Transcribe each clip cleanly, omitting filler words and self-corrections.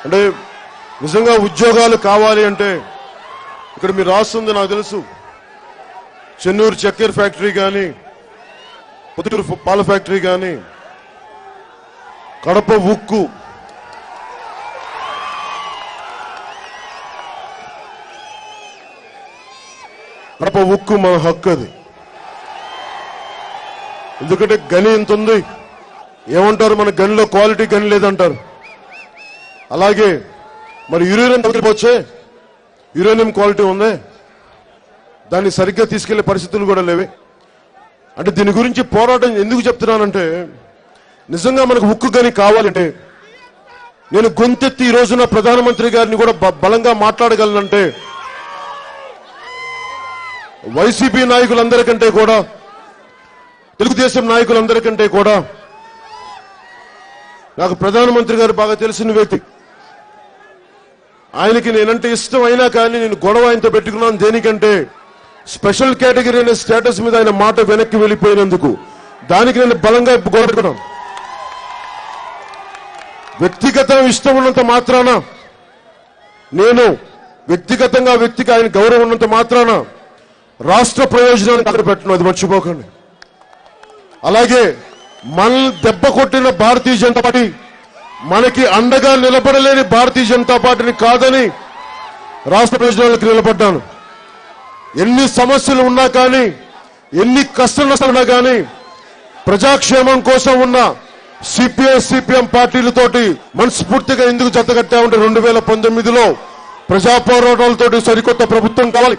అంటే నిజంగా ఉద్యోగాలు కావాలి అంటే ఇక్కడ మీరు రాస్తుంది నాకు తెలుసు. చెన్నూరు చక్కెర ఫ్యాక్టరీ కానీ, పొద్దుటూరు పాల ఫ్యాక్టరీ కానీ, కడప ఉక్కు, కడప ఉక్కు మన హక్కు అది. ఎందుకంటే గని ఇంత ఉంది. ఏమంటారు, మన గనిలో క్వాలిటీ గని లేదంటారు. అలాగే మరి యురేనియం తగ్గిపోవచ్చే, యురేనియం క్వాలిటీ ఉంది, దాన్ని సరిగ్గా తీసుకెళ్లే పరిస్థితులు కూడా లేవే. అంటే దీని గురించి పోరాటం ఎందుకు చెప్తున్నానంటే, నిజంగా మనకు ఉక్కు గని కావాలంటే నేను గొంతెత్తి ఈ రోజున ప్రధానమంత్రి గారిని కూడా బలంగా మాట్లాడగలనంటే వైసీపీ నాయకులందరికంటే కూడా, తెలుగుదేశం నాయకులందరికంటే కూడా నాకు ప్రధానమంత్రి గారు బాగా తెలిసిన వ్యక్తి. ఆయనకి నేనంటే ఇష్టం అయినా కానీ నేను గొడవ ఆయనతో పెట్టుకున్నాను. దేనికంటే స్పెషల్ కేటగిరీ అనే స్టేటస్ మీద ఆయన మాట వెనక్కి వెళ్ళిపోయినందుకు. దానికి నేను బలంగా గొడవ పెట్టుకున్నాను. వ్యక్తిగత ఇష్టం ఉన్నంత మాత్రాన, నేను వ్యక్తిగతంగా వ్యక్తికి ఆయన గౌరవం ఉన్నంత మాత్రాన రాష్ట్ర ప్రయోజనాన్ని అక్కడ పెట్టను, అది మర్చిపోకండి. అలాగే మనల్ని దెబ్బ కొట్టిన భారతీయ జనతా పార్టీ, మనకి అండగా నిలబడలేని భారతీయ జనతా పార్టీని కాదని రాష్ట్ర ప్రయోజనాలకు నిలబడ్డాను. ఎన్ని సమస్యలు ఉన్నా కానీ, ఎన్ని కష్ట నష్టాలు ఉన్నా కానీ ప్రజాక్షేమం కోసం ఉన్న సిపిఎం పార్టీలతోటి మనస్ఫూర్తిగా ఎందుకు జతకట్టామంటే 2019లో ప్రజా పోరాటాలతోటి సరికొత్త ప్రభుత్వం కావాలి,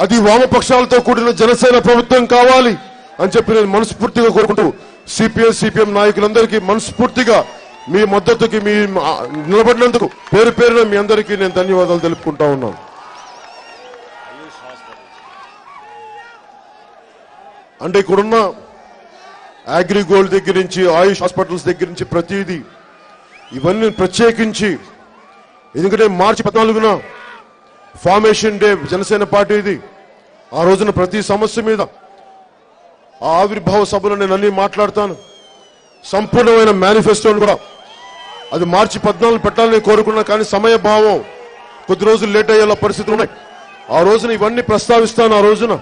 అది వామపక్షాలతో కూడిన జనసేన ప్రభుత్వం కావాలి అని చెప్పి నేను మనస్ఫూర్తిగా కోరుకుంటూ సిపిఎం నాయకులందరికీ మనస్ఫూర్తిగా మీ మద్దతుకి మీ నిలబడినందుకు పేరు పేరున మీ అందరికీ నేను ధన్యవాదాలు తెలుపుకుంటా ఉన్నాను. అంటే ఇక్కడున్న అగ్రిగోల్డ్ దగ్గర నుంచి, ఆయుష్ హాస్పిటల్స్ దగ్గర నుంచి ప్రతిదీ ఇవన్నీ ప్రత్యేకించి, ఎందుకంటే మార్చి 14న ఫార్మేషన్ డే జనసేన పార్టీది. ఆ రోజున ప్రతి సమస్య మీద ఆ ఆవిర్భావ సభలో నేను అన్ని మాట్లాడతాను. సంపూర్ణమైన మేనిఫెస్టోను కూడా అది మార్చి 14 పెట్టాలని కోరుకున్నా, కానీ సమయభావం కొద్ది రోజులు లేట్ అయ్యేలా పరిస్థితులు ఉన్నాయి. ఆ రోజున ఇవన్నీ ప్రస్తావిస్తాను ఆ రోజున.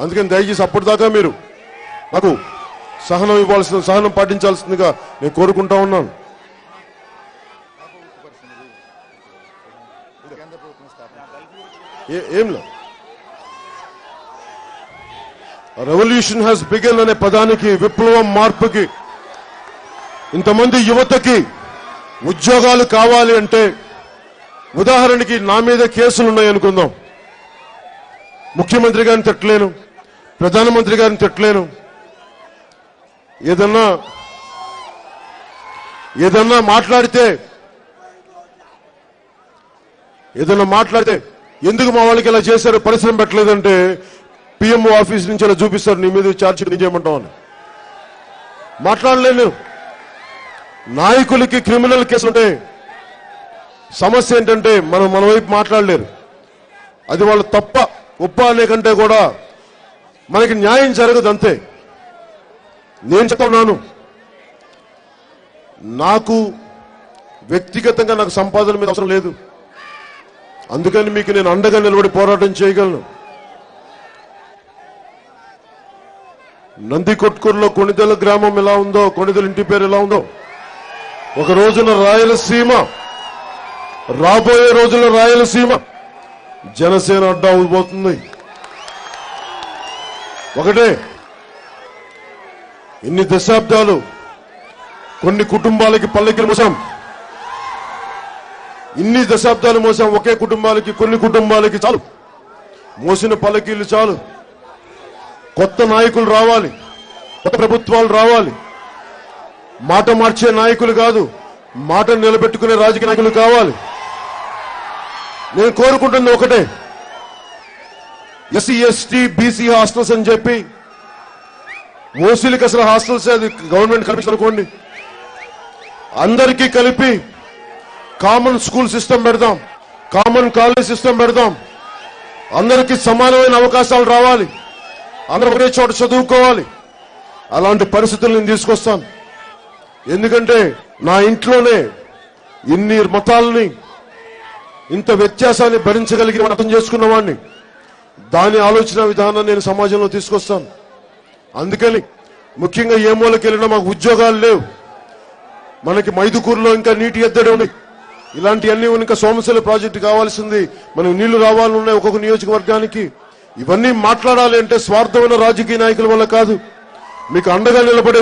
అందుకని దయచేసి అప్పటిదాకా మీరు నాకు సహనం పాటించాల్సిందిగా నేను కోరుకుంటా ఉన్నాను. ఏంలా రెవల్యూషన్ హ్యాస్ బిగన్ అనే పదానికి, విప్లవం, మార్పుకి, ఇంతమంది యువతకి ఉద్యోగాలు కావాలి అంటే, ఉదాహరణకి నా మీద కేసులు ఉన్నాయి అనుకుందాం. ముఖ్యమంత్రి గారిని తిట్టలేను, ప్రధానమంత్రి గారిని తిట్టలేను. ఏదన్నా మాట్లాడితే ఎందుకు మా వాళ్ళకి ఇలా చేశారు, పరిశ్రమ పెట్టలేదంటే పిఎంఓ ఆఫీస్ నుంచి అలా చూపిస్తారు, నీ మీద ఛార్జ్ షీట్ చేయమంటామని. మాట్లాడలేను. నాయకులకి క్రిమినల్ కేసులు ఉంటే సమస్య ఏంటంటే మన వైపు మాట్లాడలేరు. అది వాళ్ళు తప్ప ఒప్ప అనే కంటే కూడా మనకి న్యాయం జరగదు, అంతే. నేను చెప్తున్నాను, నాకు వ్యక్తిగతంగా నాకు సంపాదన మీద అవసరం లేదు. అందుకని మీకు నేను అండగా నిలబడి పోరాటం చేయగలను. నందికొట్కూరులో కొణిదెల గ్రామం ఎలా ఉందో, కొణిదెల ఇంటి పేరు ఎలా ఉందో, ఒక రోజున రాయలసీమ, రాబోయే రోజుల్లో రాయలసీమ జనసేన అడ్డా అవుపోతుంది. ఒకటే, ఇన్ని దశాబ్దాలు కొన్ని కుటుంబాలకి పల్లకిలు మోసాం, ఇన్ని దశాబ్దాలు మోసాం ఒకే కుటుంబాలకి, కొన్ని కుటుంబాలకి చాలు, మోసిన పల్లకీలు చాలు. కొత్త నాయకులు రావాలి, కొత్త ప్రభుత్వాలు రావాలి. మాట మార్చే నాయకులు కాదు, మాట నిలబెట్టుకునే రాజకీయ నాయకులు కావాలి. నేను కోరుకుంటుంది ఒకటే, ఎస్సీ ఎస్టీ బీసీ హాస్టల్స్ అని చెప్పి, ఓసీలకి అసలు హాస్టల్స్ అది గవర్నమెంట్ కల్పించనుకోండి, అందరికీ కలిపి కామన్ స్కూల్ సిస్టమ్ పెడదాం, కామన్ కాలేజ్ సిస్టమ్ పెడదాం. అందరికీ సమానమైన అవకాశాలు రావాలి, అందరూ ఒకే చోట చదువుకోవాలి. అలాంటి పరిస్థితులు నేను తీసుకొస్తాను. ఎందుకంటే నా ఇంట్లోనే ఇన్ని మతాలని ఇంత వ్యత్యాసాన్ని భరించగలిగి అర్థం చేసుకున్న వాడిని. దాని ఆలోచన విధానం నేను సమాజంలో తీసుకొస్తాను. అందుకని ముఖ్యంగా ఏ మూలకి వెళ్ళినా మాకు ఉద్యోగాలు లేవు. మనకి మైదుకూరులో ఇంకా నీటి ఎద్దడి ఉంది. ఇలాంటివన్నీ ఇంకా సోమశిల ప్రాజెక్టు కావాల్సింది, మనకు నీళ్లు రావాలన్నాయి ఒక్కొక్క నియోజకవర్గానికి. ఇవన్నీ మాట్లాడాలి అంటే స్వార్థమైన రాజకీయ నాయకుల వల్ల కాదు, మీకు అండగా నిలబడే